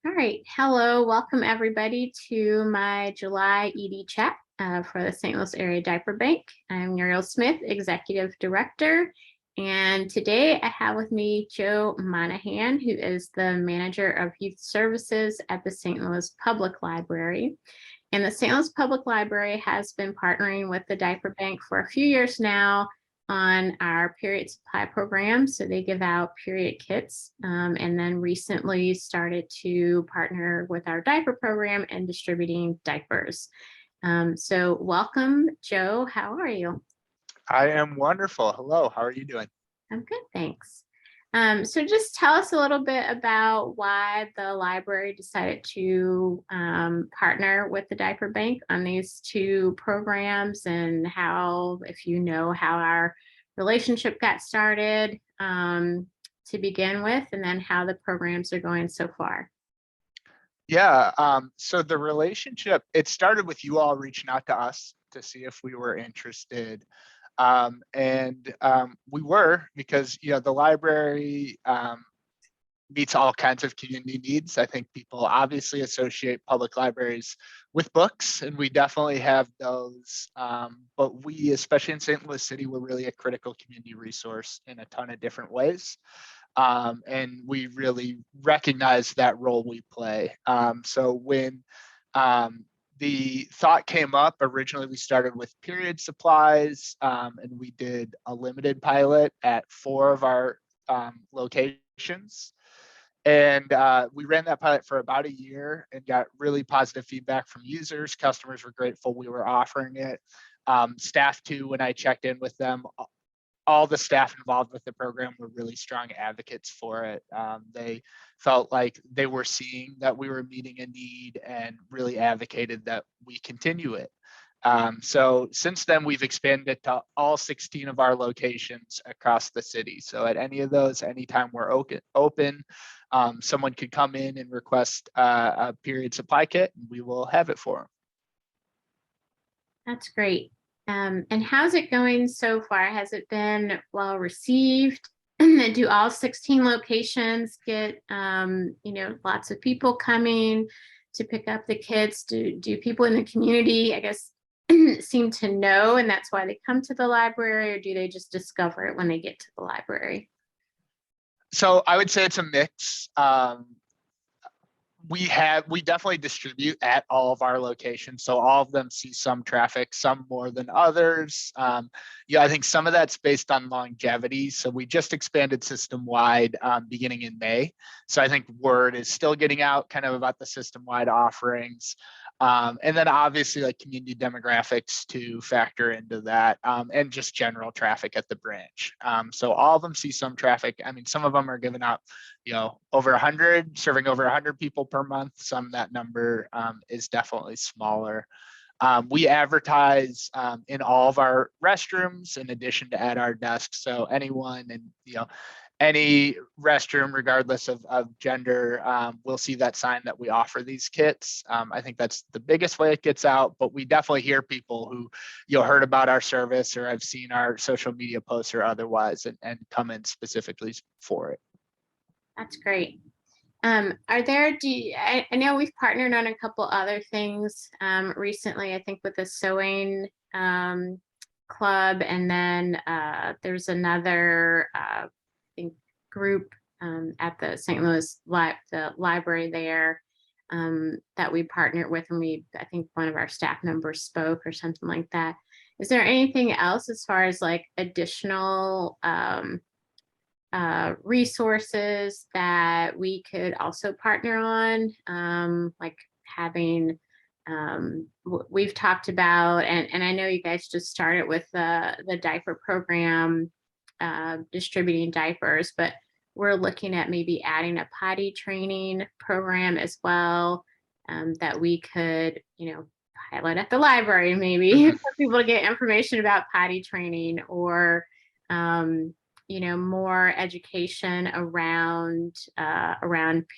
All right. Hello. Welcome everybody to my July ED chat for the St. Louis Area Diaper Bank. I'm Muriel Smith, Executive Director. And today I have with me Joe Monahan, who is the Manager of Youth Services at the St. Louis Public Library. And the St. Louis Public Library has been partnering with the Diaper Bank for a few years now on our period supply program. So they give out period kits, and then recently started to partner with our diaper program and distributing diapers. So welcome, Joe. How are you? I am wonderful. Hello, how are you doing? I'm good, thanks. So just tell us a little bit about why the library decided to partner with the Diaper Bank on these two programs, and how, if you know, how our relationship got started to begin with, and then how the programs are going so far. Yeah, so the relationship, it started with you all reaching out to us to see if we were interested. We were, because the library meets all kinds of community needs. I think people obviously associate public libraries with books, and we definitely have those. But we, especially in St. Louis City, we're really a critical community resource in a ton of different ways. And we really recognize that role we play. So when the thought came up, originally we started with period supplies, and we did a limited pilot at 4 of our locations. And we ran that pilot for about a year and got really positive feedback from users. Customers were grateful we were offering it. Staff too, when I checked in with them, all the staff involved with the program were really strong advocates for it. They felt like they were seeing that we were meeting a need and really advocated that we continue it. So since then, we've expanded to all 16 of our locations across the city. So at any of those, anytime we're open, someone could come in and request a period supply kit, and we will have it for them. That's great. And how's it going so far? Has it been well received? Do all 16 locations get, lots of people coming to pick up the kits? Do people in the community, I guess, seem to know, and that's why they come to the library, or do they just discover it when they get to the library? So I would say it's a mix. We definitely distribute at all of our locations, so all of them see some traffic, some more than others. I think some of that's based on longevity. So we just expanded system wide beginning in May. So I think word is still getting out kind of about the system wide offerings. And then obviously like community demographics to factor into that, and just general traffic at the branch. So all of them see some traffic. I mean, some of them are giving out, over 100, serving over 100 people per month. Some that number is definitely smaller. We advertise in all of our restrooms in addition to at our desks. So anyone and any restroom, regardless of gender, will see that sign that we offer these kits. I think that's the biggest way it gets out, but we definitely hear people who heard about our service or have seen our social media posts or otherwise and come in specifically for it. That's great. Are there, I know we've partnered on a couple other things recently, I think with the sewing club, and then there's another group at the St. Louis the library there that we partnered with, and I think one of our staff members spoke or something like that. Is there anything else as far as like additional resources that we could also partner on, like having we've talked about, and I know you guys just started with the diaper program, distributing diapers, but we're looking at maybe adding a potty training program as well, that we could pilot at the library, maybe for people to get information about potty training, or more education around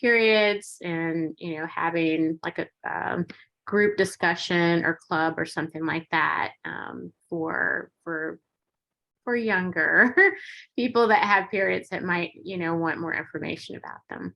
periods, and having like a group discussion or club or something like that, for younger people that have periods that might want more information about them.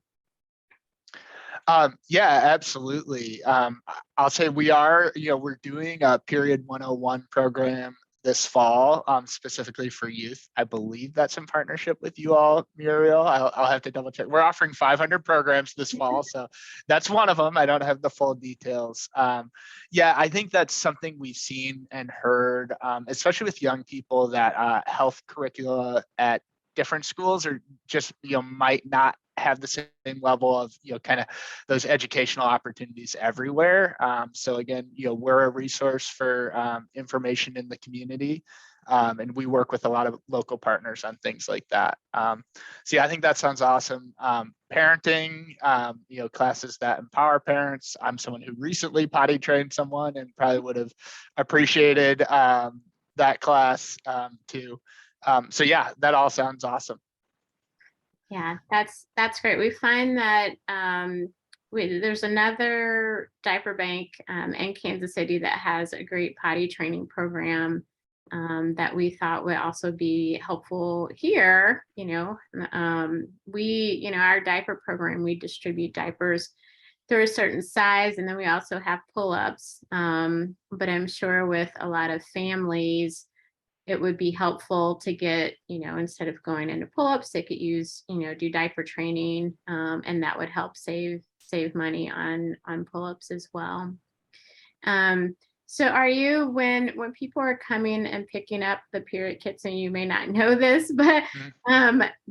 Yeah, absolutely. I'll say we are, we're doing a Period 101 program this fall, specifically for youth. I believe that's in partnership with you all, Muriel. I'll have to double check. We're offering 500 programs this fall, so that's one of them. I don't have the full details. Yeah, I think that's something we've seen and heard, especially with young people, that health curricula at different schools are just, might not have the same level of, kind of those educational opportunities everywhere. So again, we're a resource for information in the community. And we work with a lot of local partners on things like that. So yeah, I think that sounds awesome. Parenting, classes that empower parents. I'm someone who recently potty trained someone and probably would have appreciated that class too. So yeah, that all sounds awesome. Yeah, that's great. We find that there's another diaper bank in Kansas City that has a great potty training program that we thought would also be helpful here. Our diaper program, we distribute diapers through a certain size, and then we also have pull-ups. But I'm sure with a lot of families, it would be helpful to get, instead of going into pull-ups, they could use, do diaper training, and that would help save money on pull-ups as well. So are you, when people are coming and picking up the period kits, and you may not know this, but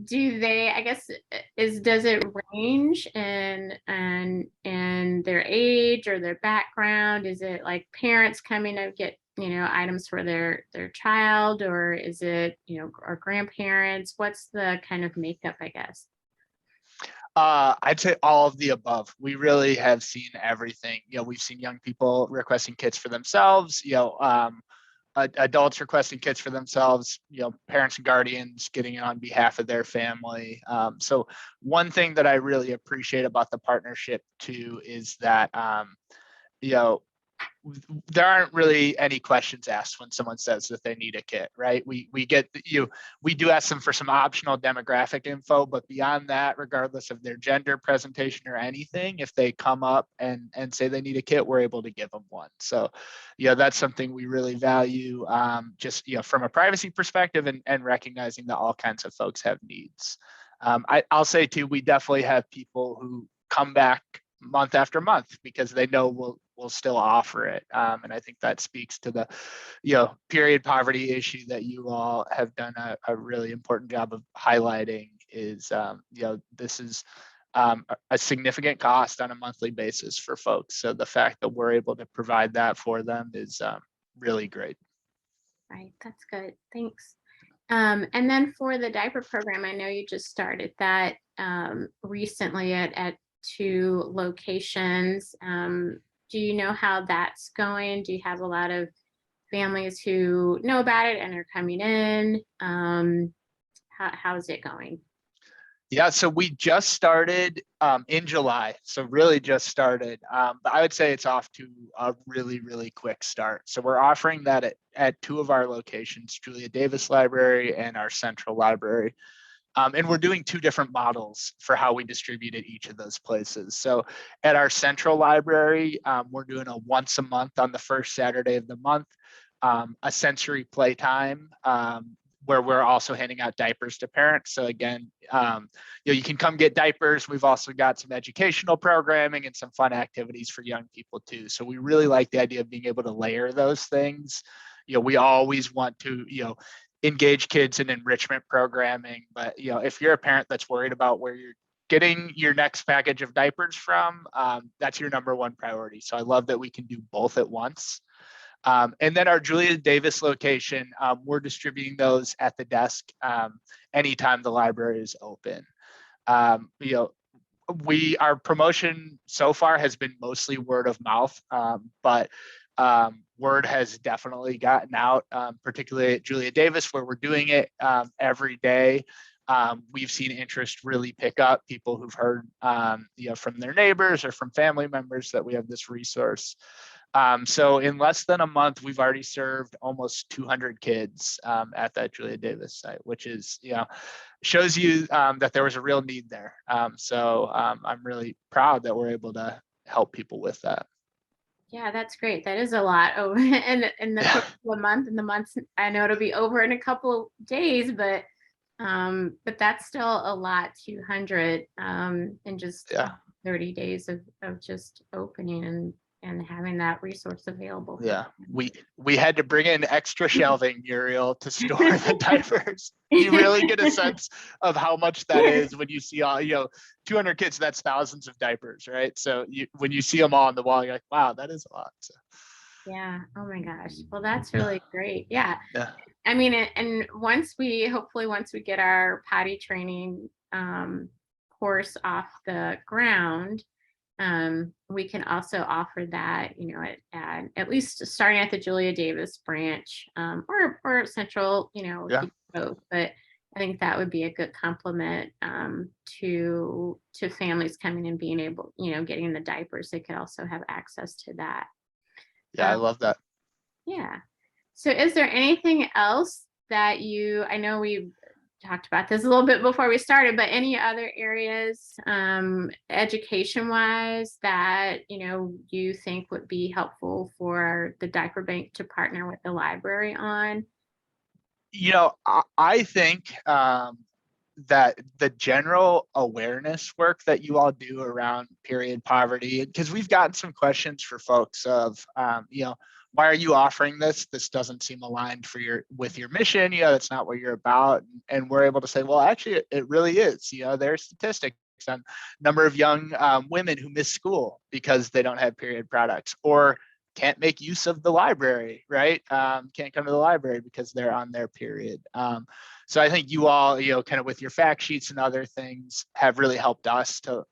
do they, I guess, does it range in their age or their background? Is it like parents coming to get items for their child, or is it or grandparents? What's the kind of makeup, I guess? I'd say all of the above. We really have seen everything. We've seen young people requesting kits for themselves, adults requesting kits for themselves, parents and guardians getting it on behalf of their family. So one thing that I really appreciate about the partnership too is that, there aren't really any questions asked when someone says that they need a kit, right? We do ask them for some optional demographic info, but beyond that, regardless of their gender, presentation, or anything, if they come up and say they need a kit, we're able to give them one. So that's something we really value, just from a privacy perspective, and recognizing that all kinds of folks have needs. I'll say too, we definitely have people who come back month after month because they know we'll still offer it. And I think that speaks to the, period poverty issue that you all have done a really important job of highlighting is, this is a significant cost on a monthly basis for folks. So the fact that we're able to provide that for them is really great. Right, that's good. Thanks. And then for the diaper program, I know you just started that recently at 2 locations. Do you know how that's going? Do you have a lot of families who know about it and are coming in? How's it going? Yeah, so we just started in July, so really just started. But I would say it's off to a really, really quick start. So we're offering that at 2 of our locations, Julia Davis Library and our Central Library. And we're doing 2 different models for how we distribute at each of those places. So at our Central Library, we're doing a once a month on the first Saturday of the month, a sensory playtime, where we're also handing out diapers to parents. So again, you can come get diapers. We've also got some educational programming and some fun activities for young people too. So we really like the idea of being able to layer those things. We always want to, engage kids in enrichment programming. But if you're a parent that's worried about where you're getting your next package of diapers from, that's your number one priority. So I love that we can do both at once. And then our Julia Davis location, we're distributing those at the desk anytime the library is open. Our promotion so far has been mostly word of mouth, but word has definitely gotten out, particularly at Julia Davis, where we're doing it every day. We've seen interest really pick up. People who've heard, from their neighbors or from family members that we have this resource. So in less than a month, we've already served almost 200 kids at that Julia Davis site, which is, shows you that there was a real need there. So I'm really proud that we're able to help people with that. Yeah, that's great. That is a lot over in the course of a month. And the months, I know it'll be over in a couple of days, but that's still a lot, 200 in just Yeah. 30 days of just opening and having that resource available. Yeah, we had to bring in extra shelving, Muriel, to store the diapers. You really get a sense of how much that is when you see all, 200 kids, that's thousands of diapers, right? So when you see them all on the wall, you're like, wow, that is a lot. So. Yeah. Oh my gosh. Well, that's really great. Yeah. Yeah. I mean, and hopefully once we get our potty training course off the ground, we can also offer that, at least starting at the Julia Davis branch, or Central, Yeah. both. But I think that would be a good complement to families coming and being able, getting the diapers. They could also have access to that. Yeah, I love that. Yeah. So is there anything else that I know we talked about this a little bit before we started, but any other areas, education wise, that, you think would be helpful for the diaper bank to partner with the library on? I think that the general awareness work that you all do around period poverty, because we've gotten some questions for folks of, why are you offering this? This doesn't seem aligned with your mission. That's not what you're about. And we're able to say, well, actually, it really is. There's statistics on number of young women who miss school because they don't have period products, or can't make use of the library, right? Can't come to the library because they're on their period. So I think you all, kind of with your fact sheets and other things, have really helped us to,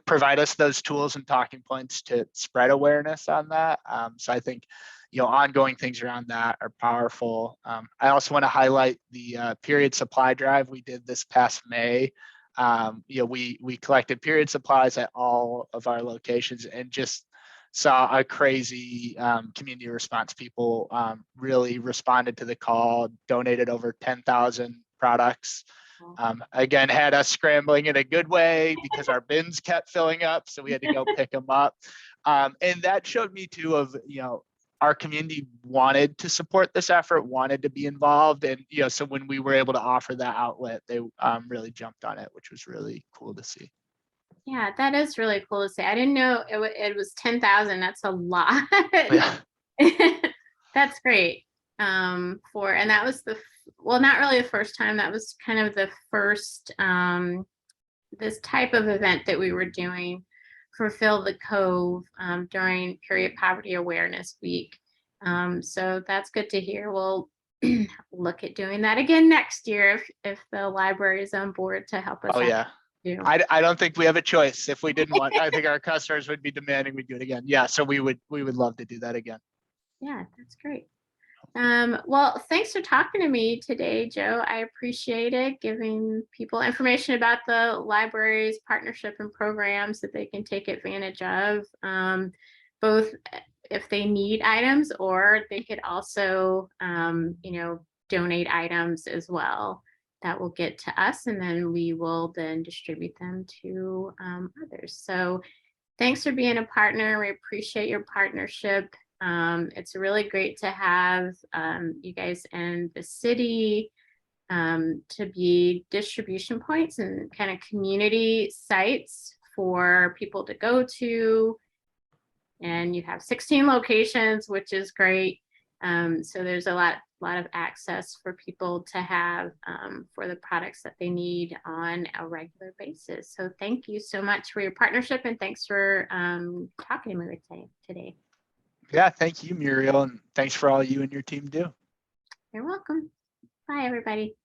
provide us those tools and talking points to spread awareness on that. So I think, ongoing things around that are powerful. I also want to highlight the period supply drive we did this past May. We collected period supplies at all of our locations and just saw a crazy community response. People really responded to the call, donated over 10,000 products. Again, had us scrambling in a good way because our bins kept filling up. So we had to go pick them up. And that showed me too of, our community wanted to support this effort, wanted to be involved. And, so when we were able to offer that outlet, they really jumped on it, which was really cool to see. Yeah, that is really cool to see. I didn't know it was 10,000. That's a lot. Yeah. That's great. And that was not really the first time. That was kind of the first this type of event that we were doing for Fill the Cove during Period Poverty Awareness Week. So that's good to hear. We'll look at doing that again next year if the library is on board to help us. Oh, yeah. I don't think we have a choice. If we didn't want, I think our customers would be demanding we do it again. Yeah, so we would love to do that again. Yeah, that's great. Well, thanks for talking to me today, Joe. I appreciate it, giving people information about the library's partnership and programs that they can take advantage of, both if they need items, or they could also, donate items as well that will get to us, and then we will then distribute them to others. So thanks for being a partner. We appreciate your partnership. It's really great to have you guys in the city to be distribution points and kind of community sites for people to go to. And you have 16 locations, which is great. So there's a lot of access for people to have for the products that they need on a regular basis. So thank you so much for your partnership, and thanks for talking to me today. Yeah, thank you, Muriel, and thanks for all you and your team do. You're welcome. Bye, everybody.